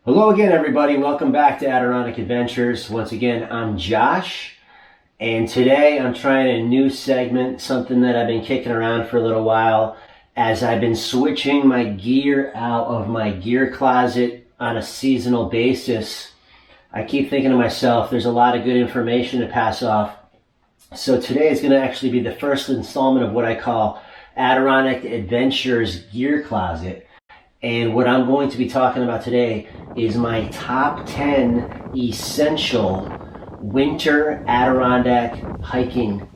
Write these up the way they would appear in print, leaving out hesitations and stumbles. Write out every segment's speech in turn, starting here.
Hello again, everybody. Welcome back to Adirondack Adventures. Once again, I'm Josh, and today I'm trying a new segment, something that I've been kicking around for a little while as I've been switching my gear out of my gear closet on a seasonal basis. I keep thinking to myself, there's a lot of good information to pass off. So today is going to actually be the first installment of what I call Adirondack Adventures Gear Closet. And what I'm going to be talking about today is my top 10 essential winter Adirondack hiking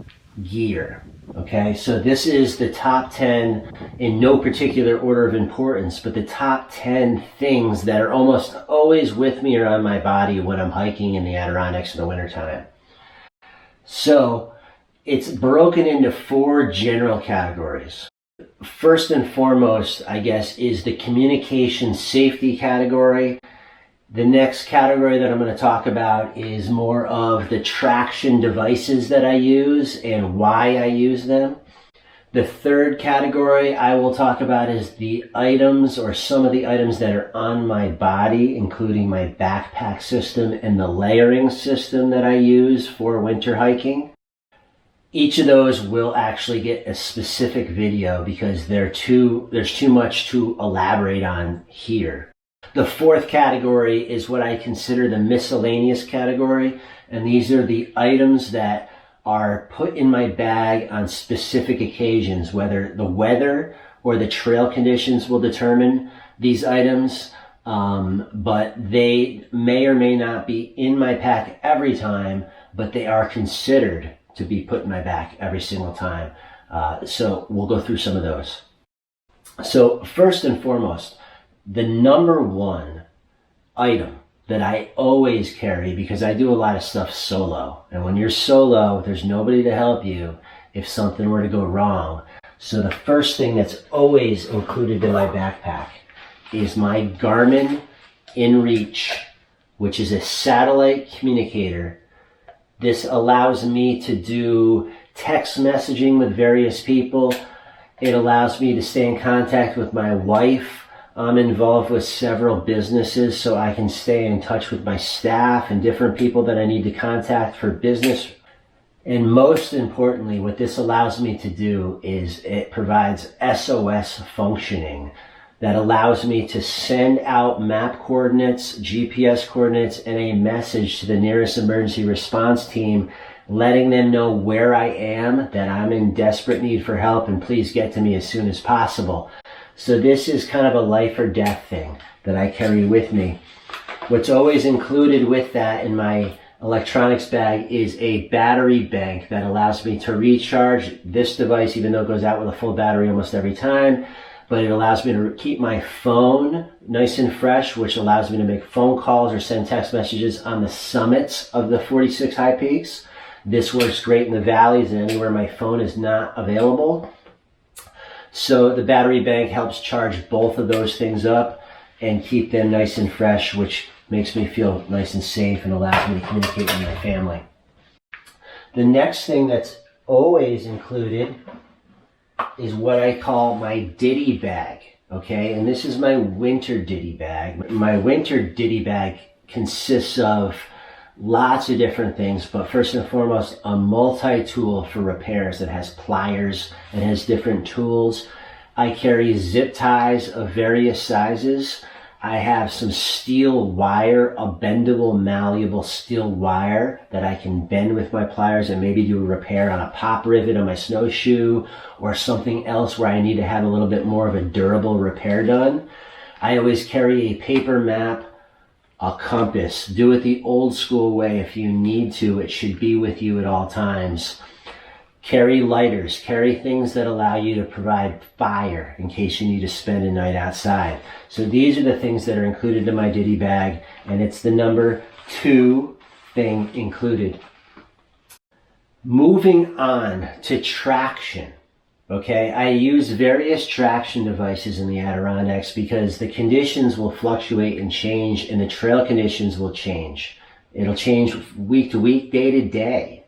gear. Okay, so this is the top 10 in no particular order of importance, but the top 10 things that are almost always with me or on my body when I'm hiking in the Adirondacks in the wintertime. So it's broken into 4 general categories. First and foremost, I guess, is the communication safety category. The next category that I'm going to talk about is more of the traction devices that I use and why I use them. The third category I will talk about is the items or some of the items that are on my body, including my backpack system and the layering system that I use for winter hiking. Each of those will actually get a specific video because there's too much to elaborate on here. The fourth category is what I consider the miscellaneous category, and these are the items that are put in my bag on specific occasions, whether the weather or the trail conditions will determine these items, but they may or may not be in my pack every time, but they are considered to be put in my back every single time. So we'll go through some of those. So first and foremost, the number one item that I always carry, because I do a lot of stuff solo, and when you're solo, there's nobody to help you if something were to go wrong. So the first thing that's always included in my backpack is my Garmin InReach, which is a satellite communicator. This allows me to do text messaging with various people. It allows me to stay in contact with my wife. I'm involved with several businesses, so I can stay in touch with my staff and different people that I need to contact for business. And most importantly, what this allows me to do is it provides SOS functioning that allows me to send out map coordinates, GPS coordinates, and a message to the nearest emergency response team, letting them know where I am, that I'm in desperate need for help, and please get to me as soon as possible. So this is kind of a life or death thing that I carry with me. What's always included with that in my electronics bag is a battery bank that allows me to recharge this device, even though it goes out with a full battery almost every time. But it allows me to keep my phone nice and fresh, which allows me to make phone calls or send text messages on the summits of the 46 high peaks. This works great in the valleys and anywhere my phone is not available. So the battery bank helps charge both of those things up and keep them nice and fresh, which makes me feel nice and safe and allows me to communicate with my family. The next thing that's always included is what I call my Ditty bag, okay? And this is my winter Ditty bag. My winter Ditty bag consists of lots of different things, but first and foremost, a multi-tool for repairs that has pliers and has different tools. I carry zip ties of various sizes. I have some steel wire, a bendable, malleable steel wire that I can bend with my pliers and maybe do a repair on a pop rivet on my snowshoe or something else where I need to have a little bit more of a durable repair done. I always carry a paper map, a compass. Do it the old school way if you need to. It should be with you at all times. Carry lighters, carry things that allow you to provide fire in case you need to spend a night outside. So these are the things that are included in my Ditty bag, and it's the number 2 thing included. Moving on to traction. Okay, I use various traction devices in the Adirondacks because the conditions will fluctuate and change, and the trail conditions will change. It'll change week to week, day to day.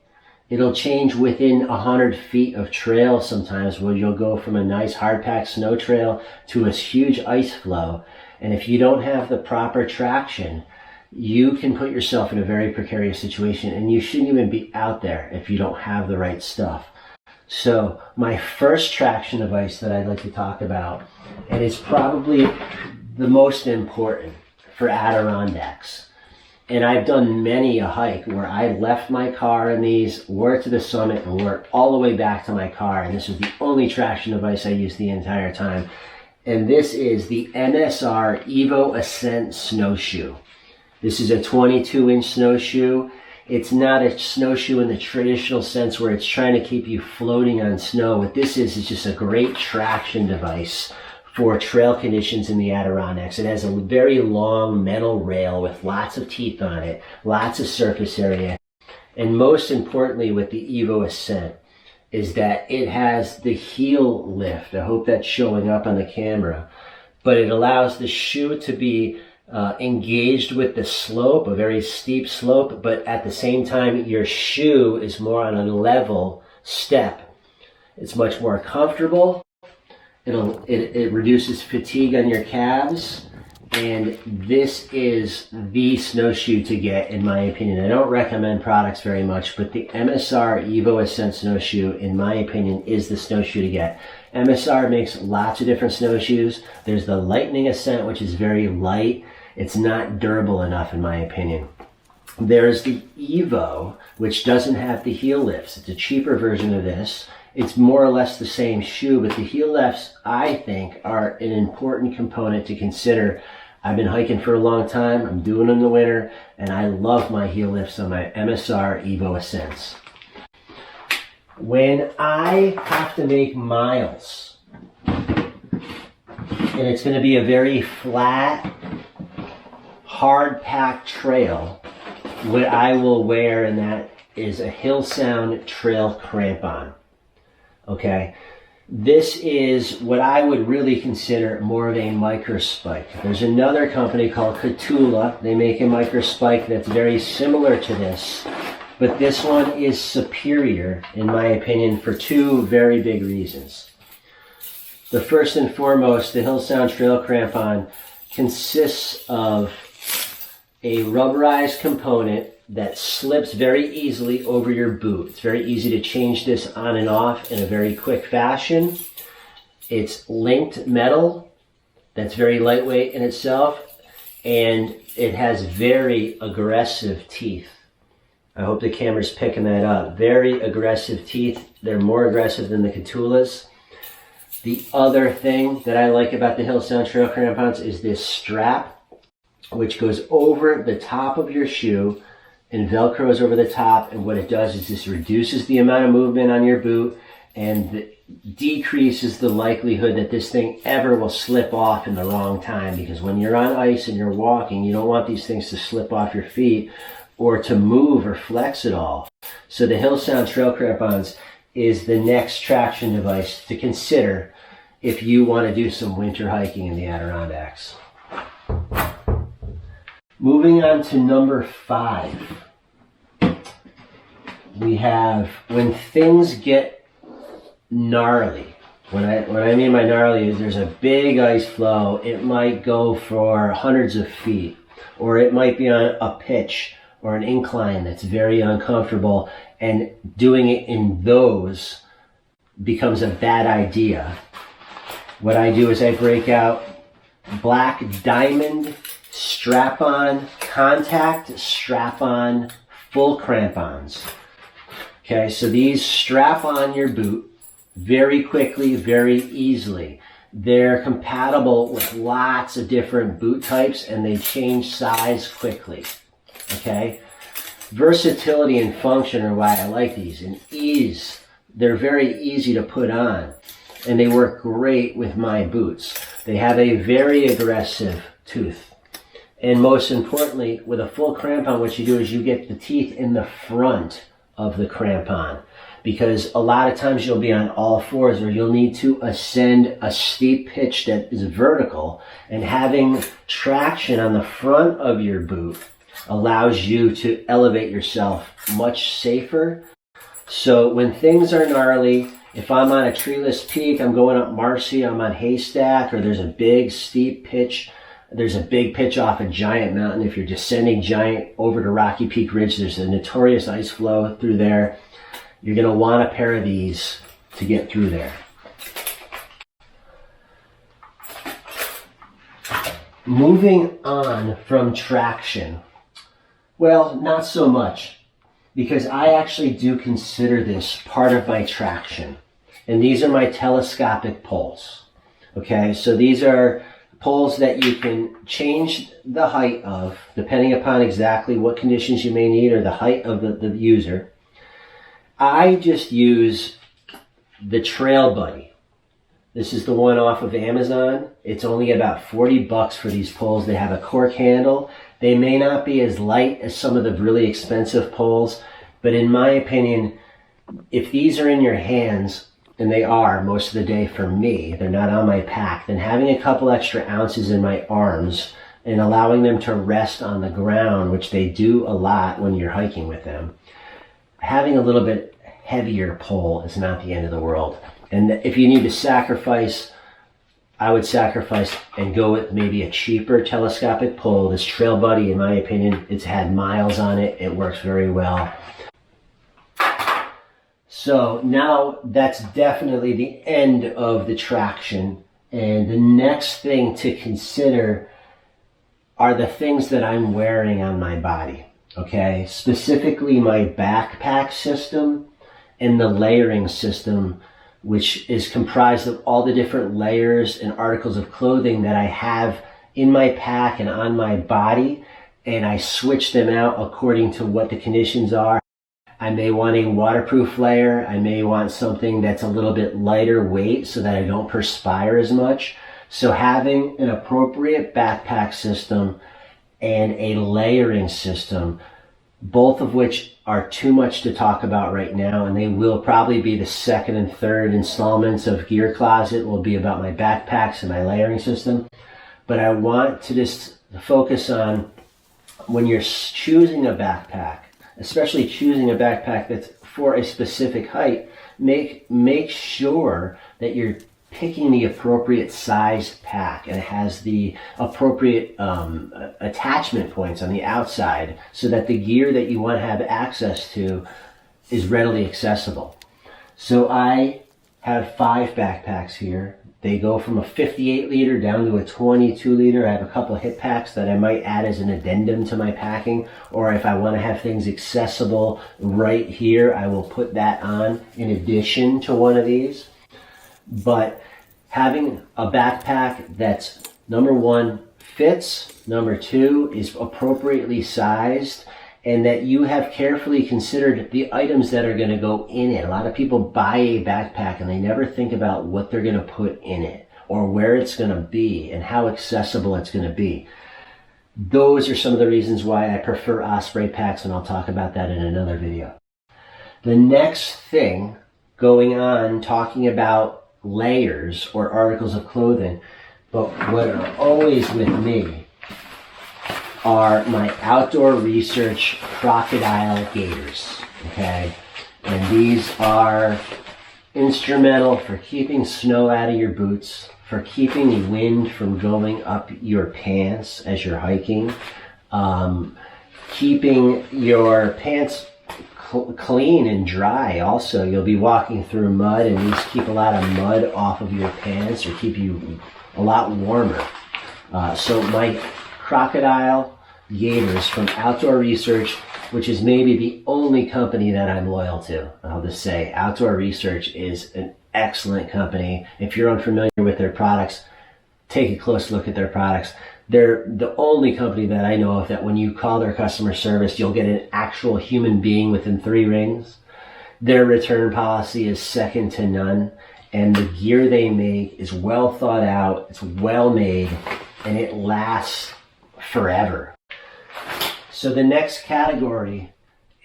It'll change within 100 feet of trail sometimes, where you'll go from a nice hard-packed snow trail to a huge ice flow. And if you don't have the proper traction, you can put yourself in a very precarious situation, and you shouldn't even be out there if you don't have the right stuff. So my first traction device that I'd like to talk about, and it's probably the most important for Adirondacks. And I've done many a hike where I left my car in these, wore it to the summit, and wore it all the way back to my car. And this was the only traction device I used the entire time. And this is the MSR Evo Ascent Snowshoe. This is a 22-inch snowshoe. It's not a snowshoe in the traditional sense where it's trying to keep you floating on snow. What this is just a great traction device for trail conditions in the Adirondacks. It has a very long metal rail with lots of teeth on it, lots of surface area. And most importantly with the Evo Ascent is that it has the heel lift. I hope that's showing up on the camera. But it allows the shoe to be engaged with the slope, a very steep slope, but at the same time your shoe is more on a level step. It's much more comfortable. It reduces fatigue on your calves, and this is the snowshoe to get, in my opinion. I don't recommend products very much, but the MSR Evo Ascent Snowshoe, in my opinion, is the snowshoe to get. MSR makes lots of different snowshoes. There's the Lightning Ascent, which is very light. It's not durable enough, in my opinion. There's the Evo, which doesn't have the heel lifts. It's a cheaper version of this. It's more or less the same shoe, but the heel lifts, I think, are an important component to consider. I've been hiking for a long time. I'm doing them in the winter, and I love my heel lifts on my MSR Evo Ascents. When I have to make miles, and it's going to be a very flat, hard-packed trail, what I will wear in that is a Hillsound trail crampon. Okay, this is what I would really consider more of a micro spike. There's another company called Crocodile. They make a micro spike that's very similar to this, but this one is superior, in my opinion, for two very big reasons. The first and foremost, the Hillsound trail crampon consists of a rubberized component that slips very easily over your boot. It's very easy to change this on and off in a very quick fashion. It's linked metal that's very lightweight in itself, and it has very aggressive teeth. I hope the camera's picking that up. Very aggressive teeth. They're more aggressive than the Catulas. The other thing that I like about the Hillsound trail crampons is this strap, which goes over the top of your shoe and velcros over the top, and what it does is this reduces the amount of movement on your boot and decreases the likelihood that this thing ever will slip off in the wrong time, because when you're on ice and you're walking, you don't want these things to slip off your feet or to move or flex at all. So the Hillsound trail crampons is the next traction device to consider if you want to do some winter hiking in the Adirondacks. Moving on to number 5, we have when things get gnarly. What I mean by gnarly is there's a big ice flow. It might go for hundreds of feet, or it might be on a pitch or an incline that's very uncomfortable, and doing it in those becomes a bad idea. What I do is I break out black diamond strap-on, contact strap-on full crampons. Okay, so these strap on your boot very quickly, very easily. They're compatible with lots of different boot types, and they change size quickly. Okay, versatility and function are why I like these, and ease. They're very easy to put on, and they work great with my boots. They have a very aggressive tooth. And most importantly, with a full crampon, what you do is you get the teeth in the front of the crampon, because a lot of times you'll be on all fours, or you'll need to ascend a steep pitch that is vertical, and having traction on the front of your boot allows you to elevate yourself much safer. So when things are gnarly, if I'm on a treeless peak, I'm going up Marcy, I'm on Haystack, or there's a big steep pitch, there's a big pitch off a giant mountain. If you're descending giant over to Rocky Peak Ridge, there's a notorious ice flow through there. You're going to want a pair of these to get through there. Moving on from traction, well, not so much, because I actually do consider this part of my traction. And these are my telescopic poles. Okay, so these are poles that you can change the height of depending upon exactly what conditions you may need or the height of the user. I just use the Trail Buddy. This is the one off of Amazon. It's only about 40 bucks for these poles. They have a cork handle. They may not be as light as some of the really expensive poles, but in my opinion, if these are in your hands, and they are most of the day for me, they're not on my pack, then having a couple extra ounces in my arms and allowing them to rest on the ground, which they do a lot when you're hiking with them, having a little bit heavier pole is not the end of the world. And if you need to sacrifice, I would sacrifice and go with maybe a cheaper telescopic pole. This Trail Buddy, in my opinion, it's had miles on it. It works very well. So now that's definitely the end of the traction. And the next thing to consider are the things that I'm wearing on my body. Okay, specifically my backpack system and the layering system, which is comprised of all the different layers and articles of clothing that I have in my pack and on my body, and I switch them out according to what the conditions are. I may want a waterproof layer. I may want something that's a little bit lighter weight so that I don't perspire as much. So having an appropriate backpack system and a layering system, both of which are too much to talk about right now, and they will probably be the second and third installments of Gear Closet, will be about my backpacks and my layering system. But I want to just focus on when you're choosing a backpack, especially choosing a backpack that's for a specific height, make sure that you're picking the appropriate size pack and it has the appropriate attachment points on the outside so that the gear that you want to have access to is readily accessible. So I have 5 backpacks here. They go from a 58 liter down to a 22 liter. I have a couple of hip packs that I might add as an addendum to my packing, or if I want to have things accessible right here, I will put that on in addition to one of these. But having a backpack that's, number one, fits, number two, is appropriately sized, and that you have carefully considered the items that are going to go in it. A lot of people buy a backpack and they never think about what they're going to put in it or where it's going to be and how accessible it's going to be. Those are some of the reasons why I prefer Osprey packs, and I'll talk about that in another video. The next thing going on, talking about layers or articles of clothing, but what are always with me are my Outdoor Research Crocodile Gaitors, okay? And these are instrumental for keeping snow out of your boots, for keeping wind from going up your pants as you're hiking, keeping your pants clean and dry. Also, you'll be walking through mud, and these keep a lot of mud off of your pants or keep you a lot warmer. So my Crocodile Gaitors from Outdoor Research, which is maybe the only company that I'm loyal to. I'll just say Outdoor Research is an excellent company. If you're unfamiliar with their products, take a close look at their products. They're the only company that I know of that when you call their customer service, you'll get an actual human being within 3 rings. Their return policy is second to none, and the gear they make is well thought out, it's well made, and it lasts forever. So the next category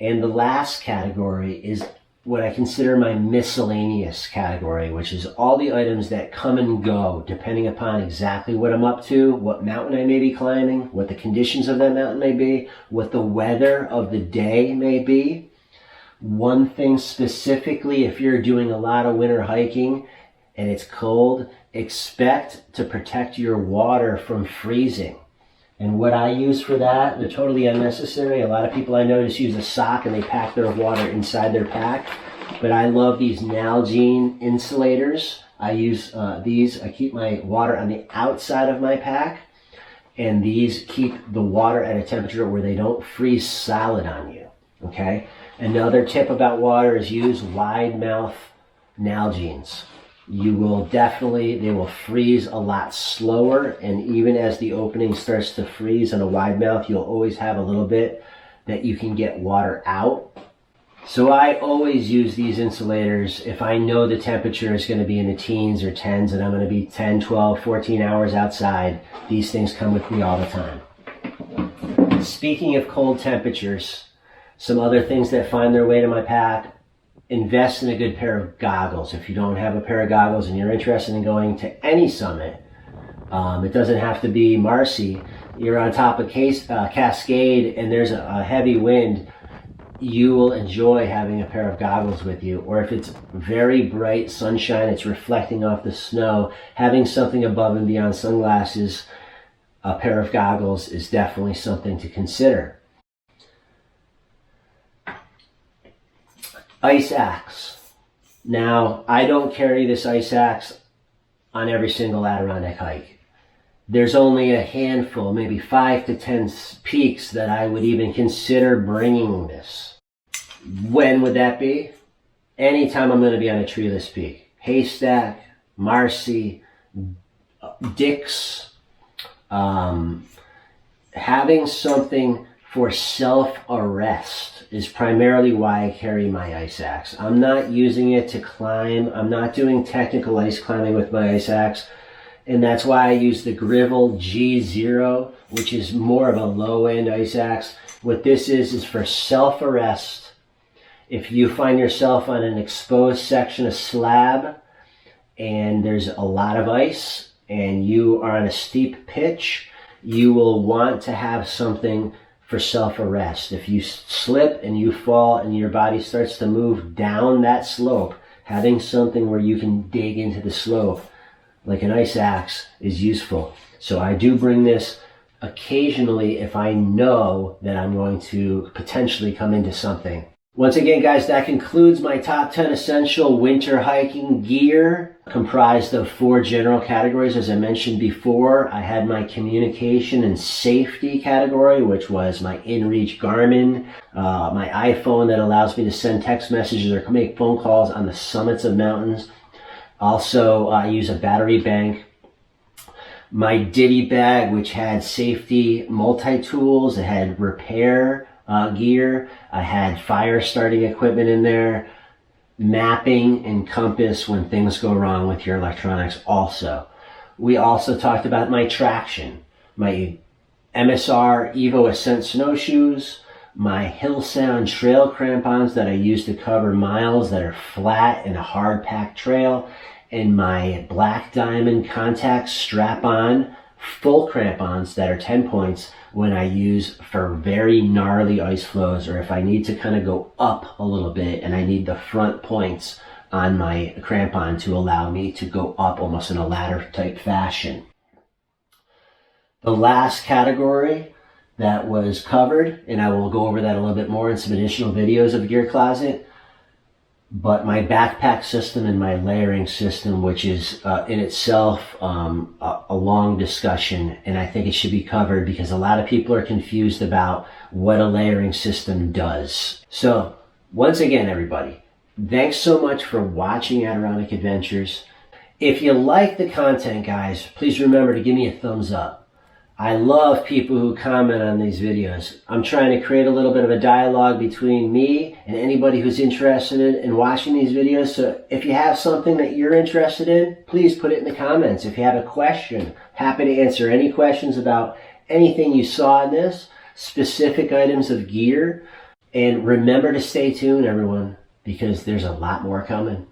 and the last category is what I consider my miscellaneous category, which is all the items that come and go depending upon exactly what I'm up to, what mountain I may be climbing, what the conditions of that mountain may be, what the weather of the day may be. One thing specifically, if you're doing a lot of winter hiking and it's cold, expect to protect your water from freezing. And what I use for that, they're totally unnecessary. A lot of people I know just use a sock and they pack their water inside their pack. But I love these Nalgene insulators. I use these. I keep my water on the outside of my pack. And these keep the water at a temperature where they don't freeze solid on you. Okay? Another tip about water is use wide mouth Nalgenes. You will definitely, they will freeze a lot slower, and even as the opening starts to freeze on a wide mouth, you'll always have a little bit that you can get water out. So I always use these insulators if I know the temperature is going to be in the teens or tens and I'm going to be 10, 12, 14 hours outside. These things come with me all the time. Speaking of cold temperatures, some other things that find their way to my pack: invest in a good pair of goggles. If you don't have a pair of goggles and you're interested in going to any summit, it doesn't have to be Marcy. You're on top of Cascade and there's a heavy wind, you will enjoy having a pair of goggles with you. Or if it's very bright sunshine, it's reflecting off the snow, having something above and beyond sunglasses, a pair of goggles is definitely something to consider. Ice axe. Now, I don't carry this ice axe on every single Adirondack hike. There's only a handful, maybe 5 to 10 peaks that I would even consider bringing this. When would that be? Anytime I'm going to be on a treeless peak. Haystack, Marcy, Dix. Having something for self-arrest is primarily why I carry my ice axe. I'm not using it to climb. I'm not doing technical ice climbing with my ice axe. And that's why I use the Grivel G0, which is more of a low-end ice axe. What this is for self-arrest. If you find yourself on an exposed section of slab and there's a lot of ice and you are on a steep pitch, you will want to have something for self-arrest. If you slip and you fall and your body starts to move down that slope, having something where you can dig into the slope like an ice axe is useful. So I do bring this occasionally if I know that I'm going to potentially come into something. Once again, guys, that concludes my top 10 essential winter hiking gear, comprised of 4 general categories. As I mentioned before, I had my communication and safety category, which was my InReach Garmin, my iPhone that allows me to send text messages or make phone calls on the summits of mountains. Also, I use a battery bank. My Ditty bag, which had safety multi-tools. It had repair gear. I had fire starting equipment in there, mapping and compass when things go wrong with your electronics also. We also talked about my traction, my MSR Evo Ascent Snowshoes, my Hillsound trail crampons that I use to cover miles that are flat in a hard packed trail, and my Black Diamond contact strap-on full crampons that are 10 points when I use for very gnarly ice flows, or if I need to kind of go up a little bit and I need the front points on my crampon to allow me to go up almost in a ladder type fashion. The last category that was covered, and I will go over that a little bit more in some additional videos of Gear Closet, but my backpack system and my layering system, which is in itself a long discussion, and I think it should be covered because a lot of people are confused about what a layering system does. So once again, everybody, thanks so much for watching Adirondack Adventures. If you like the content, guys, please remember to give me a thumbs up. I love people who comment on these videos. I'm trying to create a little bit of a dialogue between me and anybody who's interested in watching these videos. So if you have something that you're interested in, please put it in the comments. If you have a question, happy to answer any questions about anything you saw in this, specific items of gear. And remember to stay tuned, everyone, because there's a lot more coming.